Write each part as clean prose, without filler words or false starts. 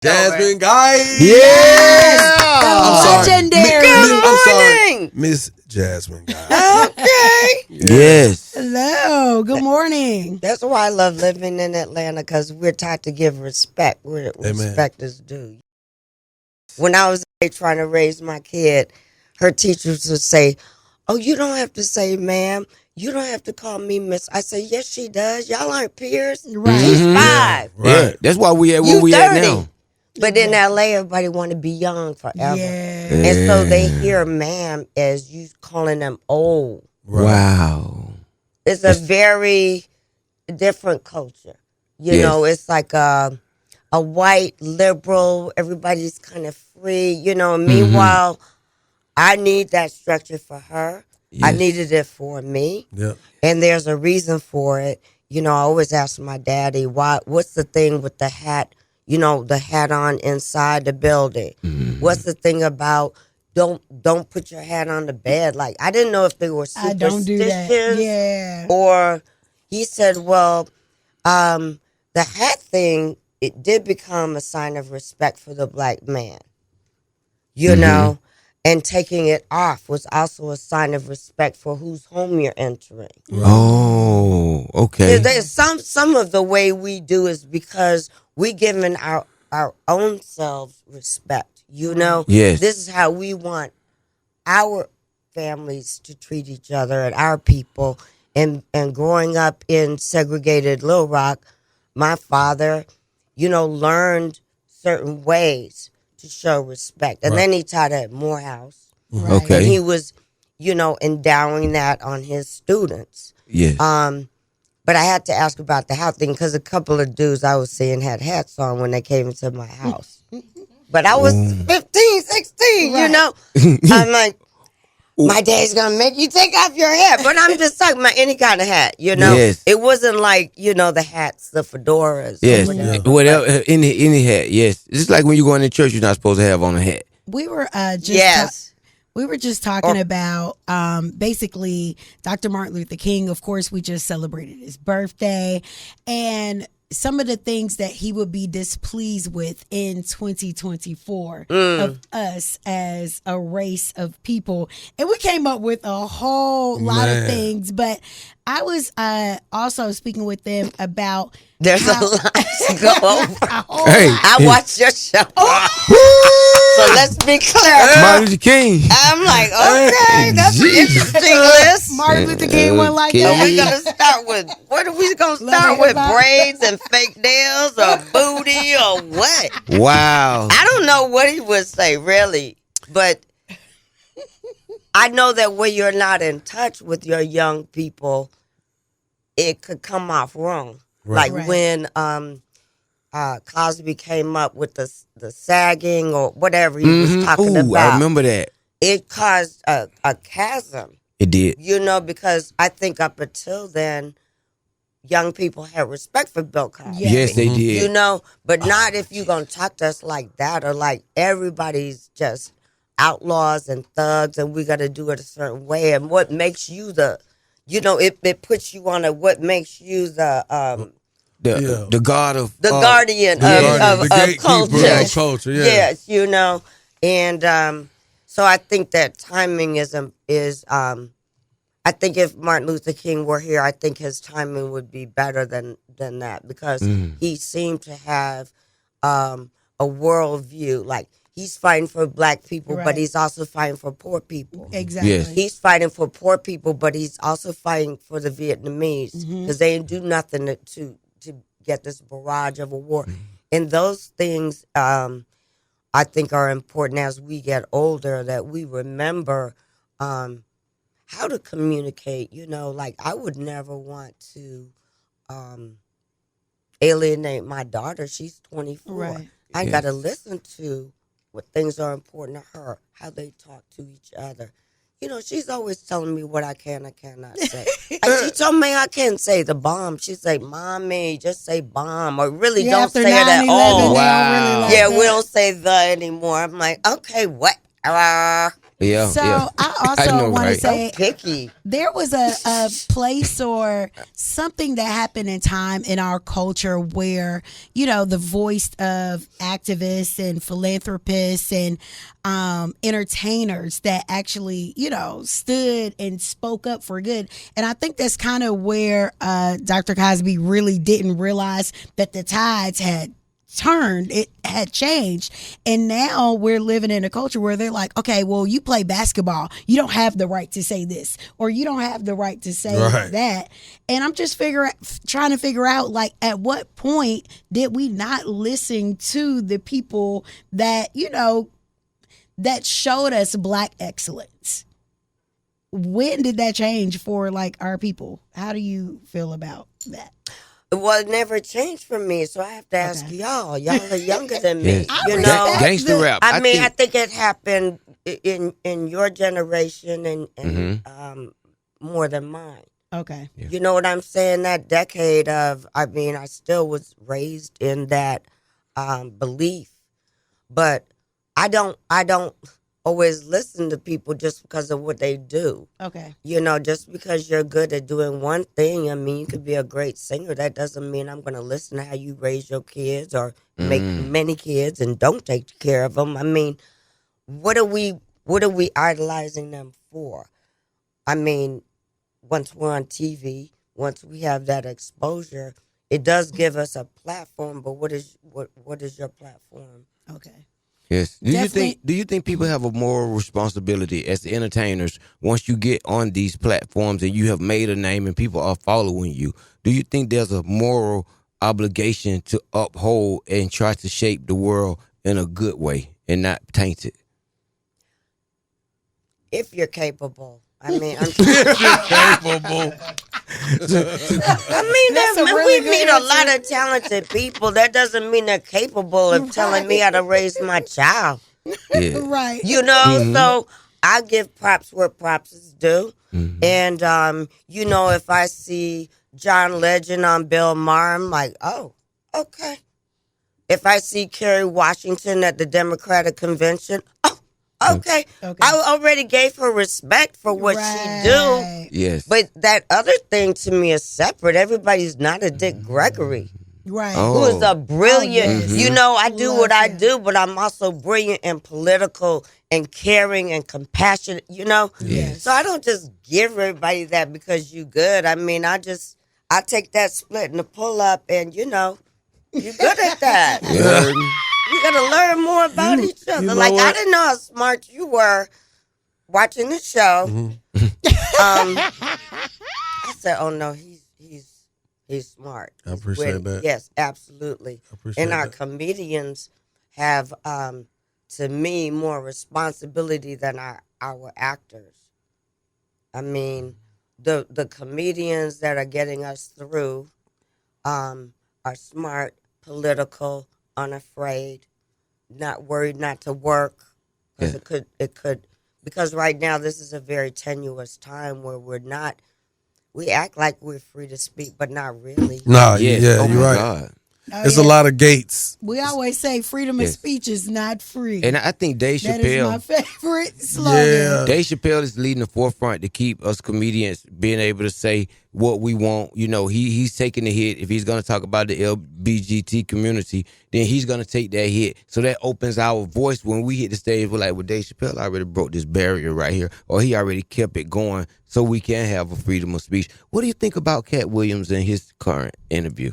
Jasmine Guy. Yes. Legendary. Good morning. Miss Jasmine Guy. Okay. Yes. Hello. Good morning. That's why I love living in Atlanta, because we're taught to give respect where respect is due. When I was trying to raise my kid, her teachers would say, "Oh, you don't have to say ma'am. You don't have to call me miss." I say, "Yes, she does. Y'all aren't peers." Right. She's 5. Yeah, right. Yeah, that's why we at where You we 30. at now. But in LA, everybody want to be young forever. Yeah. And so they hear ma'am as you calling them old. Right. Wow. It's a very different culture. You know, it's like a white liberal, everybody's kind of free, you know. Meanwhile, I need that structure for her. Yes. I needed it for me. Yep. And there's a reason for it. You know, I always ask my daddy, what's the thing with the hat, you know, the hat on inside the building? What's the thing about don't put your hat on the bed? Like, I didn't know if they were I don't do that. superstitions. Yeah. Or he said, well, the hat thing, it did become a sign of respect for the black man, you know, and taking it off was also a sign of respect for whose home you're entering. Oh, okay. There's some of the way we do is because we giving our own selves respect, you know. Yes. This is how we want our families to treat each other and our people. And growing up in segregated Little Rock, my father, you know, learned certain ways to show respect. And then he taught at Morehouse. Right. Okay. And he was, you know, endowing that on his students. Yes. But I had to ask about the hat thing because a couple of dudes I was seeing had hats on when they came into my house. But I was 15, 16, you know. I'm like, my dad's going to make you take off your hat. But I'm just talking about any kind of hat, you know. Yes. It wasn't like, you know, the hats, the fedoras. Yes. Whatever. Any hat. Yes. It's just like when you go in the church, you're not supposed to have on a hat. We were we were just talking about basically Dr. Martin Luther King. Of course, we just celebrated his birthday, and some of the things that he would be displeased with in 2024 of us as a race of people. And we came up with a whole lot of things, but I was also speaking with them about there's a lot to go over. Hey. I watched your show. So let's be clear. Martin Luther King. I'm like, okay, that's an interesting list. Martin Luther King one like So that. we're going to start with, what are we going to start with? Braids and fake nails or booty or what? Wow. I don't know what he would say, really. But I know that when you're not in touch with your young people, it could come off wrong. Right. Like when Cosby came up with the sagging or whatever he was talking about. I remember that. It caused a chasm. It did. You know, because I think up until then, young people had respect for Bill Cosby. Yes, they did. You know, but not if you're going to talk to us like that or like everybody's just outlaws and thugs and we got to do it a certain way. And what makes you you know, it puts you on what makes you the god of the guardian of culture. Of culture, yeah. Yes, you know, and so I think that timing is I think if Martin Luther King were here, I think his timing would be better than that because he seemed to have a worldview. Like he's fighting for black people, but he's also fighting for poor people. Exactly. Yes. He's fighting for poor people, but he's also fighting for the Vietnamese because they didn't do nothing to get this barrage of a war. And those things I think are important as we get older, that we remember how to communicate. You know, like I would never want to alienate my daughter. She's 24. Right. I got to listen to what things are important to her, how they talk to each other. You know, she's always telling me what I can and cannot say. Like she told me I can't say the bomb. She said, "Mommy, just say bomb," or really don't say it at all. Wow. Yeah, we don't say the anymore. I'm like, okay, what? Yeah. So yeah. I also know, want to right? say Picky. there was a place or something that happened in time in our culture where, you know, the voice of activists and philanthropists and entertainers that actually, you know, stood and spoke up for good. And I think that's kind of where Dr. Cosby really didn't realize that the tides had turned, it had changed, and now we're living in a culture where they're like, okay, well, you play basketball, you don't have the right to say this, or you don't have the right to say that. And I'm just trying to figure out, like, at what point did we not listen to the people that, you know, that showed us Black excellence? When did that change for, like, our people? How do you feel about that? Well, it never changed for me, so I have to ask y'all. Y'all are younger than me. Yes. You know, Gangster rap. I mean, I think it happened in your generation and more than mine. Okay. You know what I'm saying? That decade of, I mean, I still was raised in that belief, but I don't always listen to people just because of what they do. Okay. You know, just because you're good at doing one thing, I mean, you could be a great singer. That doesn't mean I'm going to listen to how you raise your kids or make many kids and don't take care of them. I mean, what are we idolizing them for? I mean, once we're on TV, once we have that exposure, it does give us a platform. But what is your platform? Okay. Yes. Do you think people have a moral responsibility as the entertainers once you get on these platforms and you have made a name and people are following you? Do you think there's a moral obligation to uphold and try to shape the world in a good way and not taint it? If you're capable. I mean, I'm Capable. I mean, we meet a lot of talented people. That doesn't mean they're capable of telling me how to raise my child. Yeah. Right. You know, so I give props where props is due. And, you know, if I see John Legend on Bill Maher, I'm like, oh, okay. If I see Kerry Washington at the Democratic Convention, oh, okay. I already gave her respect for what she do. Yes. But that other thing to me is separate. Everybody's not a Dick Gregory. Right. Who is a brilliant, you know, I do what I him. do, but I'm also brilliant and political and caring and compassionate, you know? Yes. So I don't just give everybody that because you good. I mean, I take that split and the pull up and, you know, you're good at that. We got to learn more about each other. know Like, what? I didn't know how smart you were watching the show. I said, oh, no, he's smart. I appreciate that. Yes, absolutely. I appreciate And our that. comedians have, to me, more responsibility than our actors. I mean, the comedians that are getting us through are smart, political, unafraid, not worried not to work. Because it could, because right now this is a very tenuous time where we act like we're free to speak, but not really. Nah, Yes. yeah, Oh you're my right. God. It's a lot of gates. We always say freedom of Yes. speech is not free. And I think Dave That is my Chappelle, favorite slogan. Yeah. Dave Chappelle is leading the forefront to keep us comedians being able to say what we want. You know, he's taking the hit. If he's going to talk about the LBGT community, then he's going to take that hit. So that opens our voice when we hit the stage. We're like, well, Dave Chappelle already broke this barrier right here, or he already kept it going so we can have a freedom of speech. What do you think about Katt Williams and his current interview?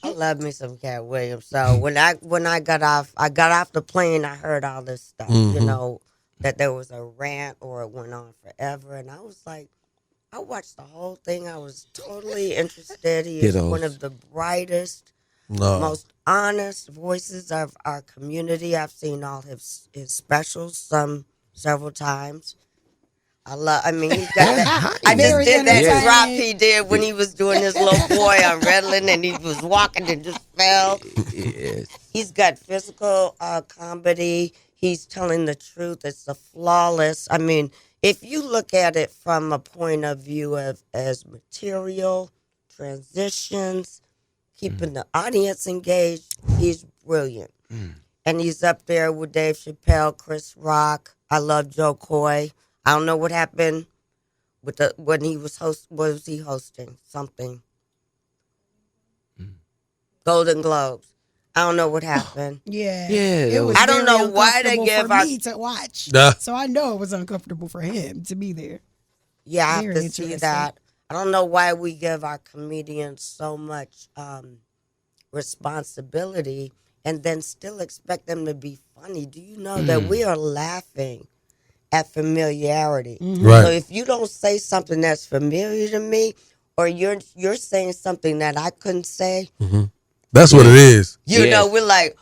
I love me some Katt Williams. So when I got off the plane, I heard all this stuff, you know, that there was a rant or it went on forever. And I was like, I watched the whole thing. I was totally interested. He is one of the brightest, most honest voices of our community. I've seen all his specials, several times. I mean, he's got that. I just did that drop he did when he was doing his little boy on Redland and he was walking and just fell. Yes. He's got physical comedy. He's telling the truth. It's a flawless. I mean, if you look at it from a point of view of as material, transitions, keeping the audience engaged, he's brilliant. And he's up there with Dave Chappelle, Chris Rock, I love Joe Coy. I don't know what happened with when he was was he hosting something? Golden Globes. I don't know what happened. Yeah. Yeah, It was I don't very know why they uncomfortable give for our- me to watch. Nah. So I know it was uncomfortable for him to be there. Yeah, I have Very to see interesting. that. I don't know why we give our comedians so much responsibility and then still expect them to be funny. Do you know that we are laughing at familiarity? Right. So if you don't say something that's familiar to me, or you're saying something that I couldn't say, That's what it is. you Yes. know, we're like,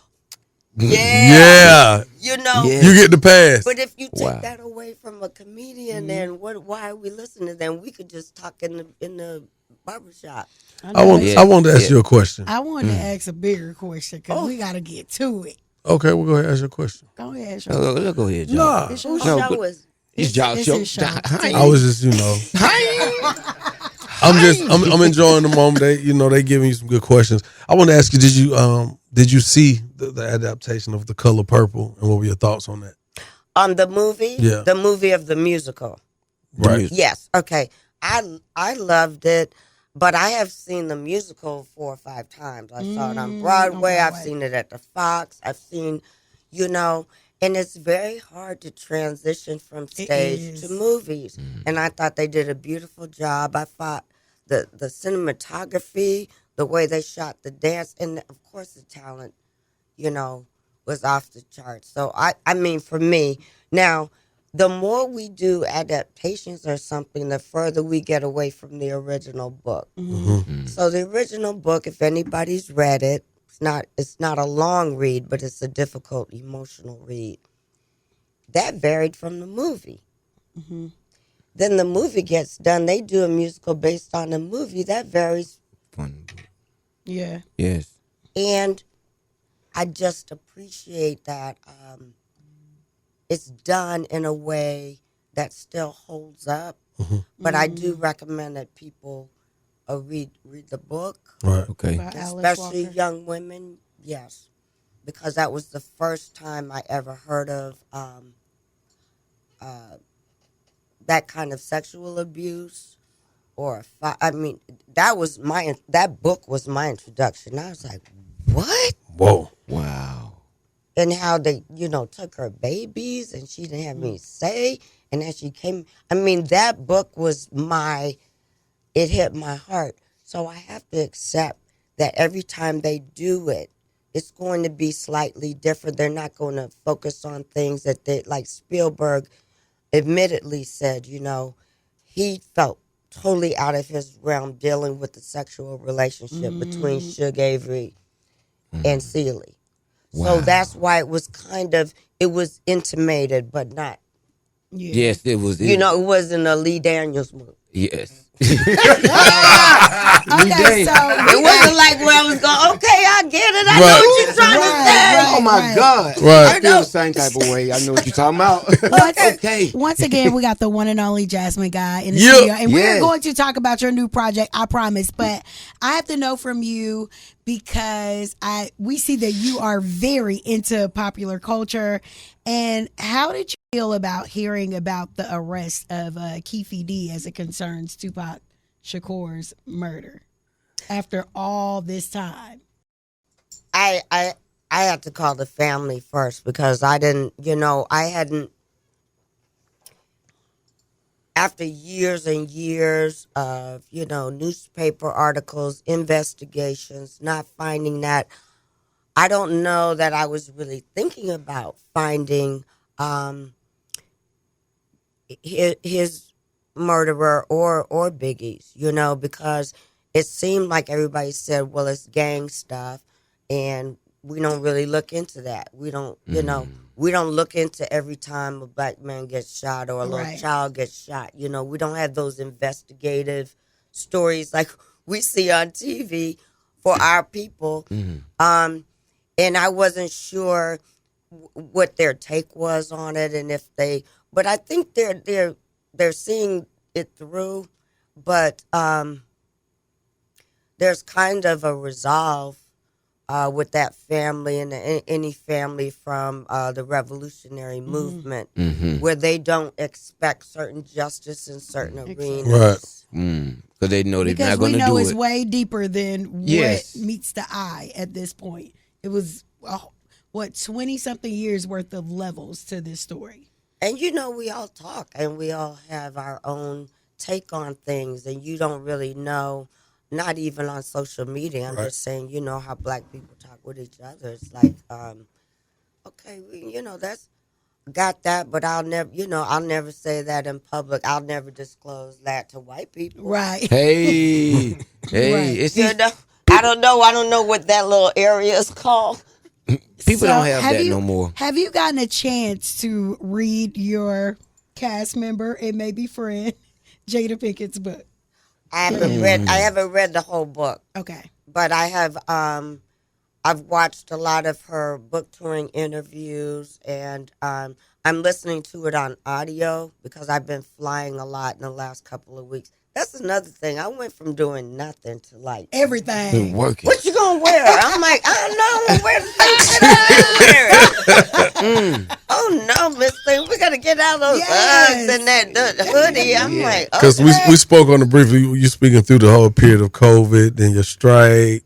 Yeah. you know. Yeah. You get the pass. But if you take Wow. that away from a comedian, then why are we listening? Then we could just talk in the barbershop. I wanted to ask you a question. I wanted to ask a bigger question because we got to get to it. Okay, we'll go ahead and ask you a question. Go ahead, Sean. Let's go ahead, John. Nah. Whose No, show but- was? It's John's It's show. his show. I was just, I'm enjoying the moment. They giving you some good questions. I want to ask you, did you see the adaptation of The Color Purple, and what were your thoughts on that? On the movie? Yeah. The movie of the musical. Right. Yes. Okay. I loved it, but I have seen the musical 4 or 5 times. I saw it on Broadway. I've seen it at the Fox. I've seen, and it's very hard to transition from stage to movies. And I thought they did a beautiful job. I thought the cinematography, the way they shot the dance, and of course the talent, was off the charts. So I mean, for me, now, the more we do adaptations or something, the further we get away from the original book. So the original book, if anybody's read it, it's not a long read, but it's a difficult, emotional read. That varied from the movie. Then the movie gets done. They do a musical based on the movie. That varies. Fun. Yeah. Yes. And I just appreciate that it's done in a way that still holds up. But I do recommend that people read the book. Right. Okay. By Alice Especially Walker. young women, yes, because that was the first time I ever heard of that kind of sexual abuse, that book was my introduction. I was like, what? Whoa. Wow. And how they, took her babies and she didn't have any say, and then she came. I mean, that book it hit my heart. So I have to accept that every time they do it, it's going to be slightly different. They're not going to focus on things that like Spielberg admittedly said, he felt totally out of his realm dealing with the sexual relationship between Suge Avery and Celie. So that's why it was it was intimated, but not, Yes, it was. it wasn't a Lee Daniels movie. Yes. Okay, so It wasn't like where I was going, okay, I get it. I know Right. what you're trying to say. Oh my God! Right. I feel the same type of way. I know what you're talking about. Okay. once again, we got the one and only Jasmine Guy in the Yeah. studio, and we're Yes. going to talk about your new project. I promise, but I have to know from you because we see that you are very into popular culture. And how did you feel about hearing about the arrest of Keefe D as it concerns Tupac Shakur's murder after all this time? I had to call the family first because I didn't, I hadn't, after years and years of, newspaper articles, investigations, not finding that, I don't know that I was really thinking about finding his murderer or Biggie's, because it seemed like everybody said, well, it's gang stuff, and we don't really look into that. We don't, we don't look into every time a black man gets shot or a little child gets shot. We don't have those investigative stories like we see on TV for our people. And I wasn't sure what their take was on it, and if but I think they're seeing it through, but there's kind of a resolve with that family and any family from the revolutionary movement, where they don't expect certain justice in certain arenas. Right. Because they know they're Because not we going to know do it's it. way deeper than Yes. what meets the eye at this point. It was, 20-something years worth of levels to this story. And we all talk and we all have our own take on things, and you don't really know, not even on social media. I'm just saying, how black people talk with each other. It's like, okay, that's got that, but I'll never say that in public. I'll never disclose that to white people. Right. Hey, Right. it's I don't know what that little area is called. people So don't have that no more. Have you gotten a chance to read your cast member and maybe friend Jada Pinkett's book? I haven't read the whole book. Okay. But I have I've watched a lot of her book touring interviews, and I'm listening to it on audio because I've been flying a lot in the last couple of weeks. That's another thing. I went from doing nothing to like Everything. Been working. what you gonna wear? I'm like, I don't know. I'm gonna wear the thing that I wear. Oh no, Miss Thing, we gotta get out of those Uggs and the hoodie. I'm like, Because okay. we spoke on it briefly. You speaking through the whole period of COVID, then your strike,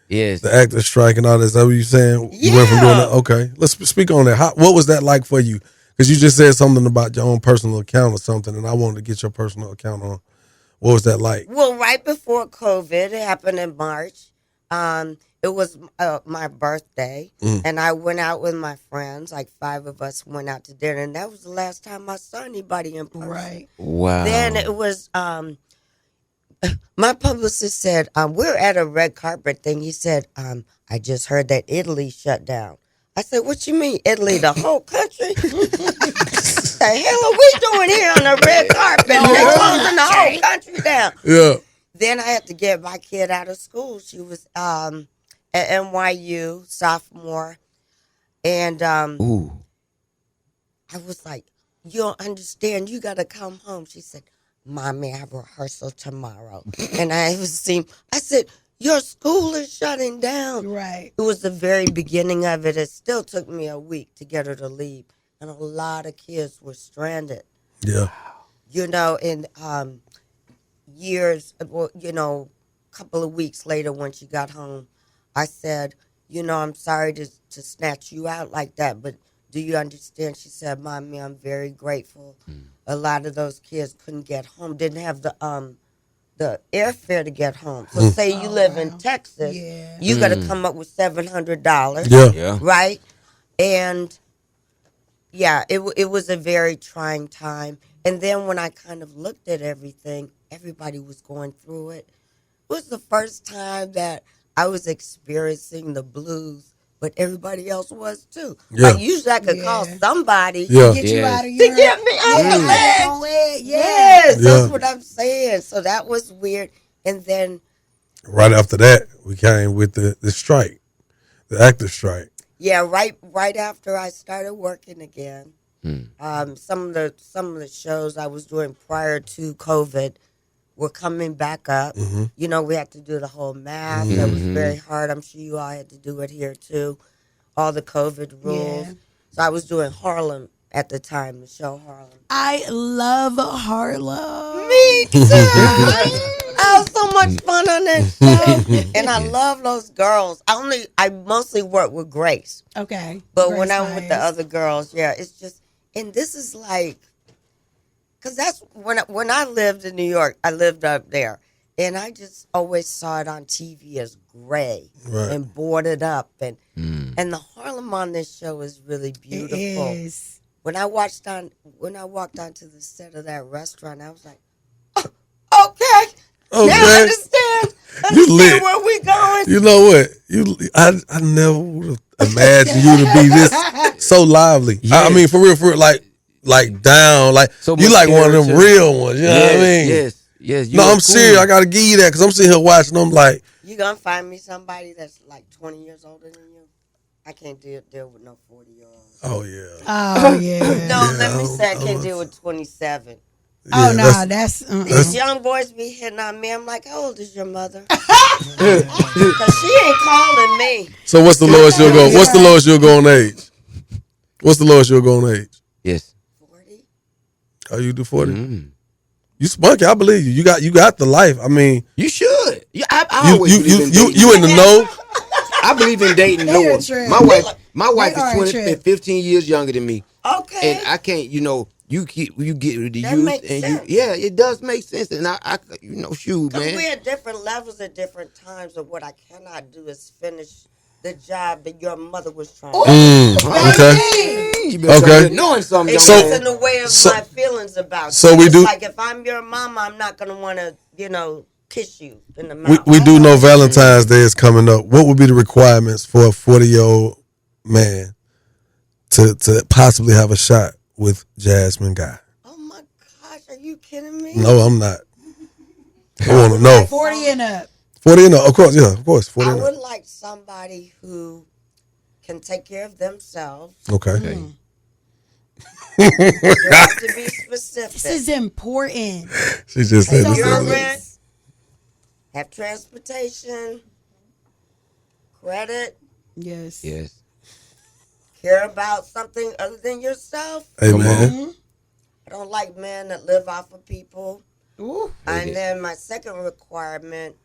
Yes. the actor strike, and all that. Is that what you saying? You went from doing that. Okay, let's speak on that. What was that like for you? Because you just said something about your own personal account or something, and I wanted to get your personal account on. What was that like? Well, right before COVID, it happened in March. It was my birthday, and I went out with my friends. Like 5 of us went out to dinner, and that was the last time I saw anybody in person. Right. Wow. Then it was my publicist said, we're at a red carpet thing. He said, I just heard that Italy shut down. I said, what you mean, Italy, the whole country? The hell are we doing here on the red carpet? They're closing the whole country down. Yeah. Then I had to get my kid out of school. She was at NYU, sophomore. And Ooh. I was like, you don't understand. You got to come home. She said, Mommy, I have rehearsal tomorrow. And I said, your school is shutting down. Right. It was the very beginning of it. It still took me a week to get her to leave. And a lot of kids were stranded. Yeah. In years, well, a couple of weeks later when she got home, I said, I'm sorry to snatch you out like that, but do you understand? She said, Mommy, I'm very grateful. A lot of those kids couldn't get home, didn't have the airfare to get home. So say you live in Texas, you got to come up with $700. Yeah. Right? And yeah, it was a very trying time. And then when I kind of looked at everything, everybody was going through it. It was the first time that I was experiencing the blues, but everybody else was too. Yeah. Like usually I could call somebody Yeah. Get you out of to your get me out the ledge. Yes. That's what I'm saying. So that was weird. And then Right after that, we came with the strike, the actor strike. yeah, right after I started working again, some of the shows I was doing prior to COVID were coming back up. We had to do the whole mask. That was very hard. I'm sure you all had to do it here too. All the COVID rules. Yeah. So I was doing Harlem at the time, the show Harlem. I love Harlem. Me too. I had so much fun on that show. And I love those girls. I mostly work with Grace. Okay. But Grace when I'm with the Myers. other girls, yeah, it's just, and this is like, because that's when I lived in New York, I lived up there. And I just always saw it on TV as gray and boarded up. And the Harlem on this show is really beautiful. It is. When I walked onto the set of that restaurant, I was like, oh, okay. Now I understand You lit. where we going. You know what? I never would have imagined you to be this so lively. I mean, for real, like down, like So you much like one of them character. real ones. You know what I mean? Yes. No, I'm serious. I gotta give you that because I'm sitting here watching them like. You gonna find me somebody that's like 20 years older than you? I can't deal with no 40-year-olds. Oh yeah. Oh yeah. No, let me say I can't deal with 27. Oh Yeah, no, that's These young boys be hitting on me. I'm like, how old is your mother? Because she ain't calling me. So what's the lowest you'll go? What's the lowest you'll go on age? What's the lowest you'll go on age? Yes. 40. Oh, you do 40? You spunky. I believe you. You got the life. I mean, You should. I you always believe in dating. you in the know. I believe in dating They are lower. true. My wife They are is true. 15 years younger than me. Okay. And I can't, you get with the That youth makes and sense. it does make sense. And I shoot, Because man. we're at different levels at different times, of what I cannot do is finish the job that your mother was trying to do. Okay. You better Okay. start knowing something, It young gets in man. the way of my feelings about so you. we It's do- like if I'm your mama, I'm not going to want to, kiss you in the mouth. We do know Valentine's Day is coming up. What would be the requirements for a 40-year-old man to possibly have a shot with Jasmine Guy? Oh my gosh, are you kidding me? No, I'm not. I want to know. 40 and up. 40 and up, of course, yeah, of course. 40 I and would up. like somebody who can take care of themselves. Okay. You have to be specific. This is important. She just said So this. how Your is- rent, have transportation, credit, Yes. Yes. care about something other than yourself. Hey, man. I don't like men that live off of people. Ooh. And then my second requirement.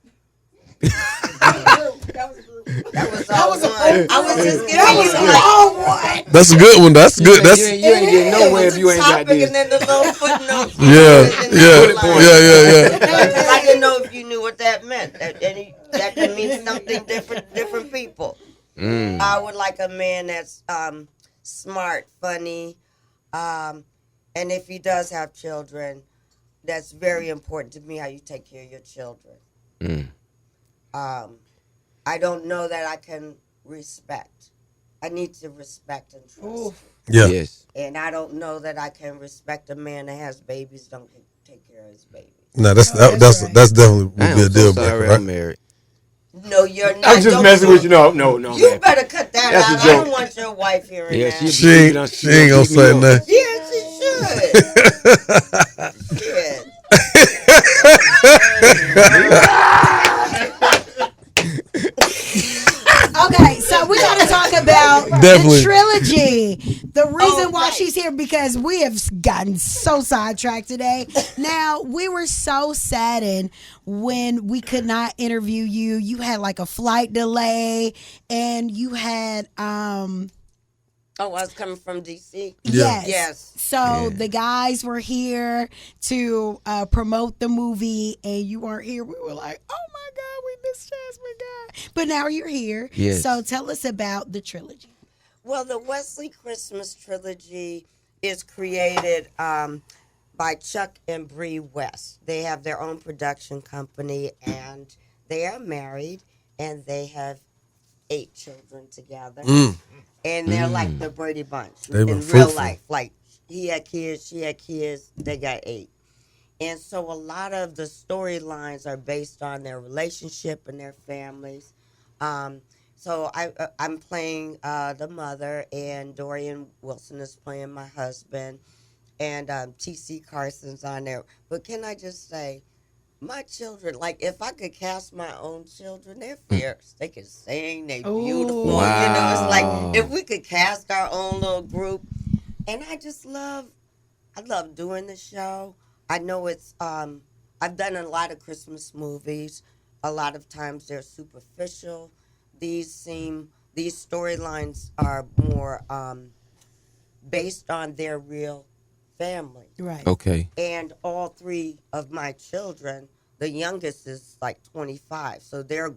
That was all one. I was just giving you like That's a good one. That's good. That's You ain't getting nowhere if you ain't got topic this. and then the little footnote. yeah. Because I didn't know if you knew what that meant. That can mean something different people. I would like a man that's smart, funny, and if he does have children, that's very important to me, how you take care of your children. I don't know that I can respect. I need to respect and trust. Yeah. Yes. And I don't know that I can respect a man that has babies, don't take care of his babies. No, that's definitely would be a deal breaker, Sorry, right? I'm married. No, you're not. I'm just messing with you. No, You man. better cut that That's a out. I joke. don't want your wife hearing Yeah, that. She ain't gonna say nothing. Yeah, she should. Shit. Okay, so we got to talk about Definitely. the trilogy. The reason why she's here, because we have gotten so sidetracked today. Now, we were so saddened when we could not interview you. You had like a flight delay, and you had Oh, I was coming from D.C. Yes. Yes. So the guys were here to promote the movie, and you weren't here. We were like, oh my God, we missed Jasmine Guy. But now you're here. Yes. So tell us about the trilogy. Well, the Wesley Christmas trilogy is created by Chuck and Bree West. They have their own production company, and they are married, and they have 8 children together. And they're like the Brady Bunch They in were real fruitful. life. Like, he had kids, she had kids, they got 8. And so a lot of the storylines are based on their relationship and their families. So I'm playing the mother, and Dorian Wilson is playing my husband, and T.C. Carson's on there. But can I just say, my children, like, if I could cast my own children, they're fierce. They can sing, they're beautiful. Wow. You know, it's like, if we could cast our own little group. And I love doing the show. I know it's, I've done a lot of Christmas movies. A lot of times they're superficial. These storylines are more based on their real family. Right. Okay. And all 3 of my children, the youngest is like 25, so they're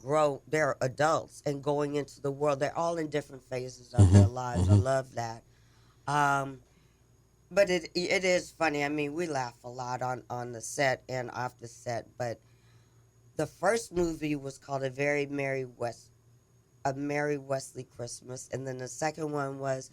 adults and going into the world. They're all in different phases of their lives. I love that. But it is funny. I mean, we laugh a lot on the set and off the set. But the first movie was called A Merry Wesley Christmas, and then the second one was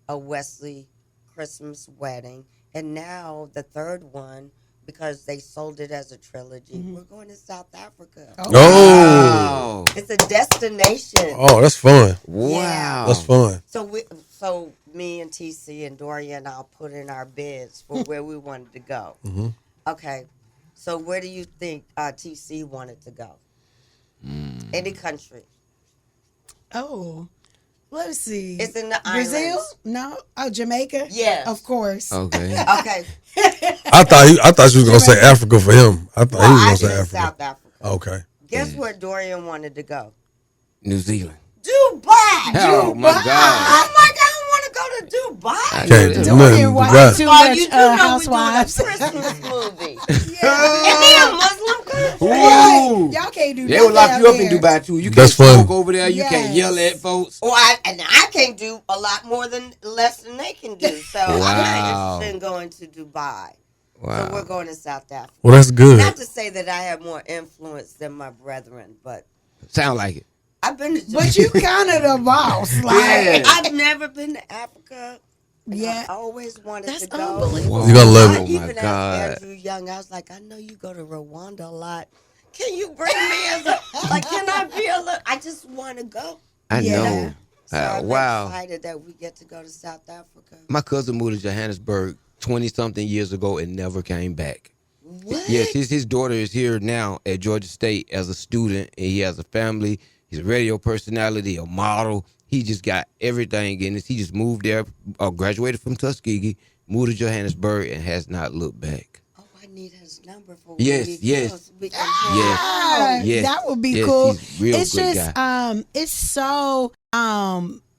A Wesley Christmas Wedding, and now the third one, because they sold it as a trilogy, we're going to South Africa. Oh. It's a destination. Oh, that's fun. Wow. That's fun. So me and TC and Dorian, I'll put in our bids for where we wanted to go. Okay, so where do you think TC wanted to go? Any country. Oh, let's see. It's in the Brazil? islands. No. Oh, Jamaica? Yes. Of course. Okay. Okay. I thought you was gonna say Africa for him. I thought Well, he was I gonna say said Africa. South Africa. Okay. Guess where Dorian wanted to go? New Zealand. Dubai. Oh my God. I'm like, I don't want to go to Dubai. Can't do Dorian nothing. watched Right. too Well, much you do know Housewives. we doing a Christmas movie. And they a Muslim country. Ooh. Y'all can't do They will nothing lock you out up in there. Dubai too. You That's can't funny. smoke over there. You can't Yes. yell at folks. Well, I can't do a lot more than less than they can do. So I'm Wow. not interested in going to Dubai. Wow. So we're going to South Africa. Well, that's good. Not to say that I have more influence than my brethren, but Sound like it. I've been to But you kind of the boss. Like, Yeah. I've never been to Africa. Yeah. I always wanted That's to go. unbelievable. You're gonna love I it. Oh, my even God. asked Andrew Young, I was like, I know you go to Rwanda a lot. Can you bring me as a, like, can I be a little, I just want to go. I Yeah. know. So I'm Wow. excited that we get to go to South Africa. My cousin moved to Johannesburg 20-something years ago and never came back. What? Yes, his daughter is here now at Georgia State as a student, and he has a family. He's a radio personality, a model. He just got everything in this. He just moved there, graduated from Tuskegee, moved to Johannesburg, and has not looked back. Oh, I need his number for Yes, when we yes. go so we can hang Yes. out. Yes, That would be yes, cool. he's a real It's good just guy. it's so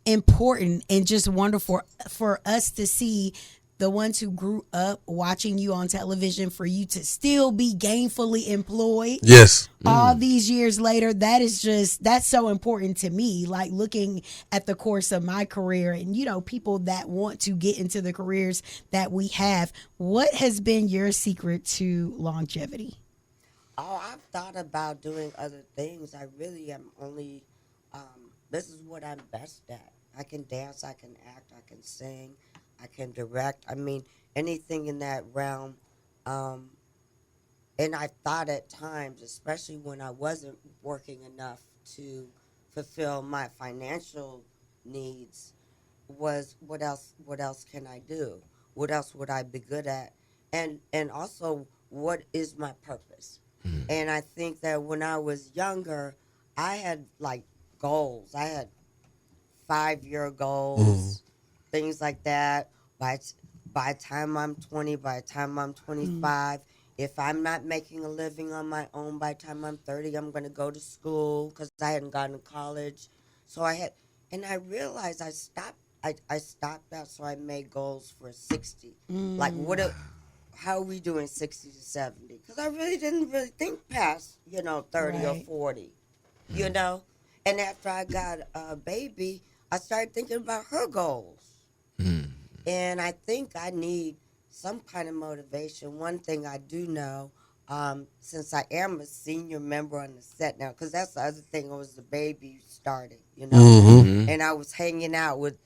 important and just wonderful for us to see the ones who grew up watching you on television, for you to still be gainfully employed Yes. all these years later. That's so important to me. Like, looking at the course of my career and, people that want to get into the careers that we have. What has been your secret to longevity? Oh, I've thought about doing other things. I really am only, this is what I'm best at. I can dance, I can act, I can sing, I can direct. I mean, anything in that realm. And I thought at times, especially when I wasn't working enough to fulfill my financial needs, was what else can I do? What else would I be good at? And also, what is my purpose? And I think that when I was younger, I had like goals. I had 5-year goals, things like that. By the time I'm 20, by the time I'm 25, if I'm not making a living on my own, by the time I'm 30, I'm going to go to school because I hadn't gone to college. So and I realized I stopped that, so I made goals for 60. Like, how are we doing 60 to 70? Because I really didn't think past, 30 or Right. 40, And after I got a baby, I started thinking about her goals. And I think I need some kind of motivation. One thing I do know, since I am a senior member on the set now, because that's the other thing, was the baby starting, And I was hanging out with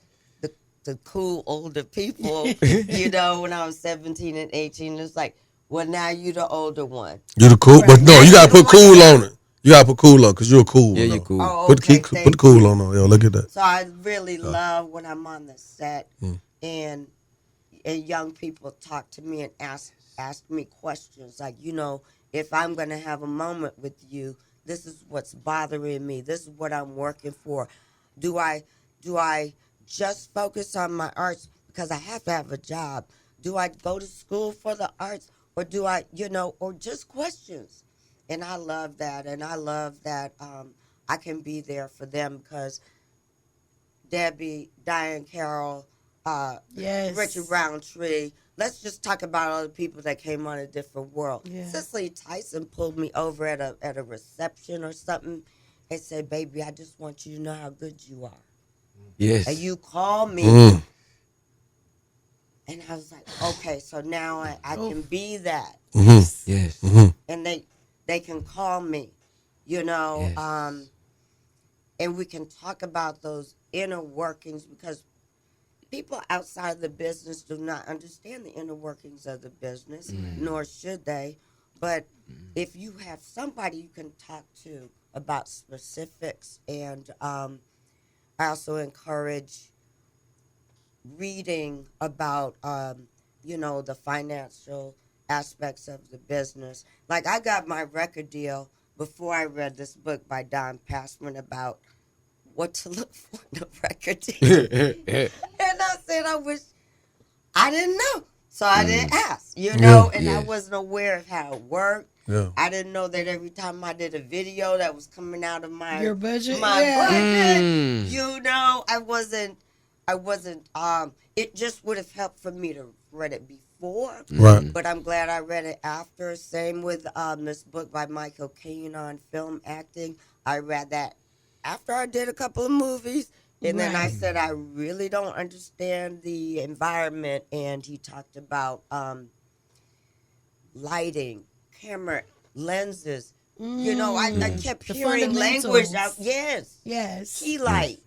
the cool older people, when I was 17 and 18. It's like, well, now you the older one. You're the cool, but no, you gotta put cool on it. You gotta put cool on because you're cool. Yeah, one, you're though. cool. Oh, Put okay, put the cool on. Yo, look at that. So I really love when I'm on the set and young people talk to me and ask me questions like, if I'm going to have a moment with you, this is what's bothering me. This is what I'm working for. Do I just focus on my arts because I have to have a job? Do I go to school for the arts, or do I, or just questions? And I love that, and I love that I can be there for them because Debbie, Diane Carroll, Yes. Richard Roundtree. Let's just talk about all the people that came on A Different World. Yeah. Cicely Tyson pulled me over at a reception or something and said, "Baby, I just want you to know how good you are." Yes. And you call me. And I was like, okay, so now I can be that. Yes. And they can call me, Yes. and we can talk about those inner workings, because people outside the business do not understand the inner workings of the business, nor should they. But if you have somebody you can talk to about specifics, and I also encourage reading about, the financial aspects of the business. Like, I got my record deal before I read this book by Don Passman about what to look for in a record deal. And I said, I didn't know. So I didn't ask, and I wasn't aware of how it worked. Yeah. I didn't know that every time I did a video that was coming out of your budget, budget, I wasn't, it just would have helped for me to read it before. Right. But I'm glad I read it after. Same with this book by Michael Caine on film acting. I read that after I did a couple of movies. And then I said, I really don't understand the environment. And he talked about lighting, camera, lenses. I kept hearing language out. Yes. Key light.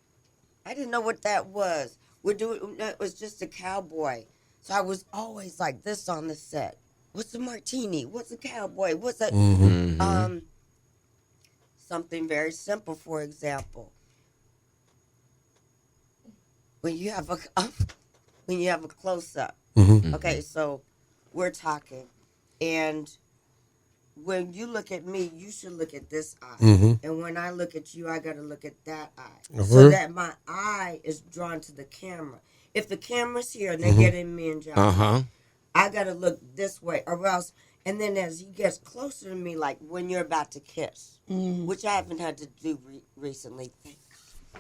I didn't know what that was. It was just a cowboy. So I was always like this on the set. What's a martini? What's a cowboy? What's that? Something very simple, for example. When you have a close up, okay, so we're talking, and when you look at me, you should look at this eye, and when I look at you, I got to look at that eye, so that my eye is drawn to the camera. If the camera's here and they're getting me and John, I got to look this way, or else. And then as he gets closer to me, like when you're about to kiss, which I haven't had to do recently.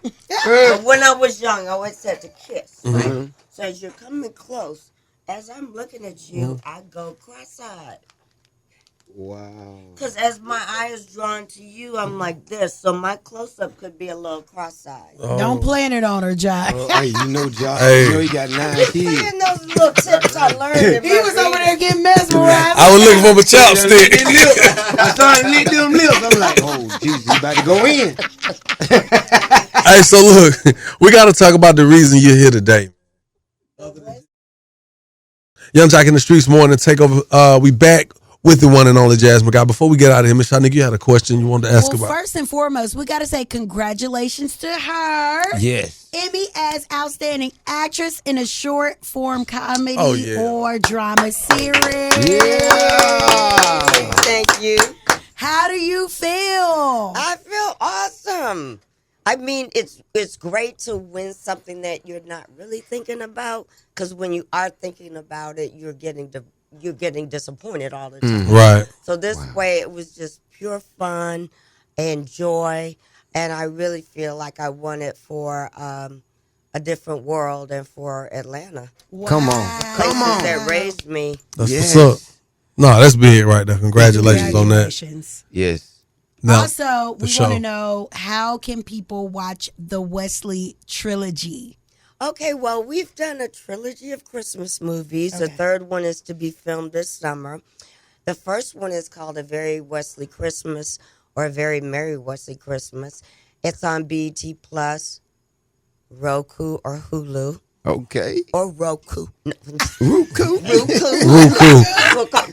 But when I was young, I always said to kiss. Right? So as you're coming close, as I'm looking at you, I go cross-eyed. Wow. Because as my eye is drawn to you, I'm like this. So my close-up could be a little cross-eyed. Oh. Don't plan it on her, Josh. Hey, Josh. You know he got 9 kids. Seeing those little tips I learned. He was over there getting mesmerized. I was looking for my chopstick. I started to lick them lips. I'm like, oh, Jesus, you about to go in. Hey, so look, we got to talk about the reason you're here today. Young Jock in the Streetz morning takeover. We back with the one and only Jasmine Guy. Before we get out of here, Miss Shanique, you had a question you wanted to ask about. First and foremost, we got to say congratulations to her. Yes. Emmy as Outstanding Actress in a Short Form Comedy or Drama Series. Yeah. Thank you. How do you feel? I feel awesome. I mean, it's great to win something that you're not really thinking about, because when you are thinking about it, you're getting disappointed all the time. Right. So this way, it was just pure fun and joy, and I really feel like I won it for a different world and for Atlanta. Wow. Come on. That raised me. That's what's up. No, that's big right there. Congratulations on that. Yes. Now, also, we want to know, how can people watch the Wesley trilogy? Okay, well, we've done a trilogy of Christmas movies. Okay. The third one is to be filmed this summer. The first one is called A Very Wesley Christmas, or A Very Merry Wesley Christmas. It's on BET Plus, Roku, or Hulu. Okay. Or Roku. No. Roku.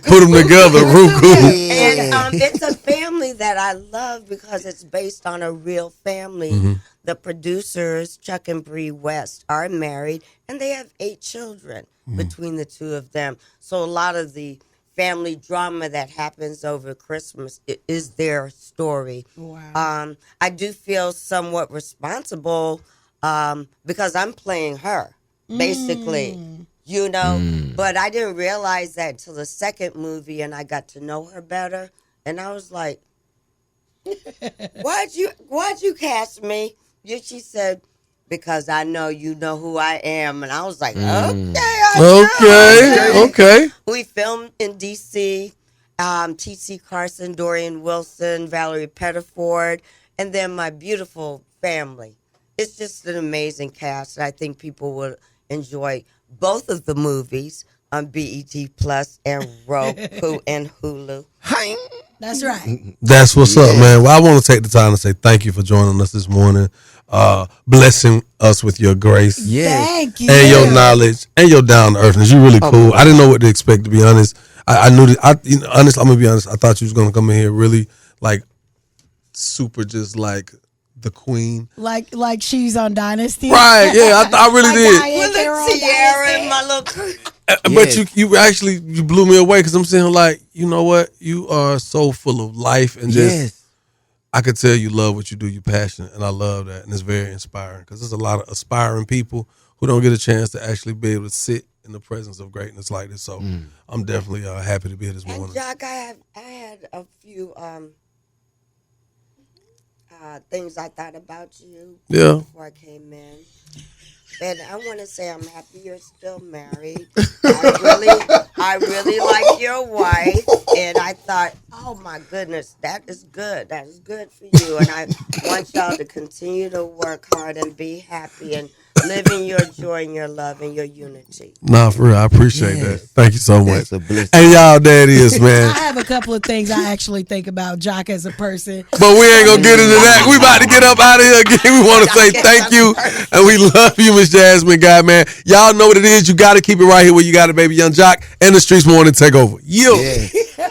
Put them together, Roku. And it's a family that I love because it's based on a real family. The producers, Chuck and Bree West, are married, and they have 8 children between the two of them. So a lot of the family drama that happens over Christmas is their story. Wow. I do feel somewhat responsible because I'm playing her, basically, but I didn't realize that until the second movie, and I got to know her better, and I was like, why'd you cast me? She said, because I know you know who I am. And I was like, okay. We filmed in D.C., T.C. Carson, Dorian Wilson, Valerie Pettiford, and then my beautiful family. It's just an amazing cast. I think people will enjoy both of the movies on BET Plus and Roku and Hulu. That's right. That's what's up, man. Well, I want to take the time to say thank you for joining us this morning, blessing us with your grace, thank you, and your knowledge and your down to earthness. You're really cool. I didn't know what to expect, to be honest. I knew that. Honestly, I'm gonna be honest. I thought you was gonna come in here really like super, just like the queen, like she's on Dynasty, right? Yeah, I really did. With the tiara and my little. But you blew me away, because I'm saying, like, you know what, you are so full of life and just I could tell you love what you do. You're passionate, and I love that, and it's very inspiring because there's a lot of aspiring people who don't get a chance to actually be able to sit in the presence of greatness like this. So I'm definitely happy to be here this morning. And Jock, I had a few things I thought about you before I came in. And I want to say I'm happy you're still married. I really like your wife. And I thought, oh my goodness, that is good. That is good for you. And I want y'all to continue to work hard and be happy and live in your joy and your love and your unity. Nah, for real, I appreciate that. Thank you so much. That's a blessing. And y'all, that is, man. I have a couple of things I actually think about Jock as a person. But we ain't gonna get into that. We about to get up out of here again. We want to say thank you, and we love you, Miss Jasmine Guy, man. Y'all know what it is. You got to keep it right here where you got it, baby. Young Jock and the Streetz Morning Takeover. Yeah.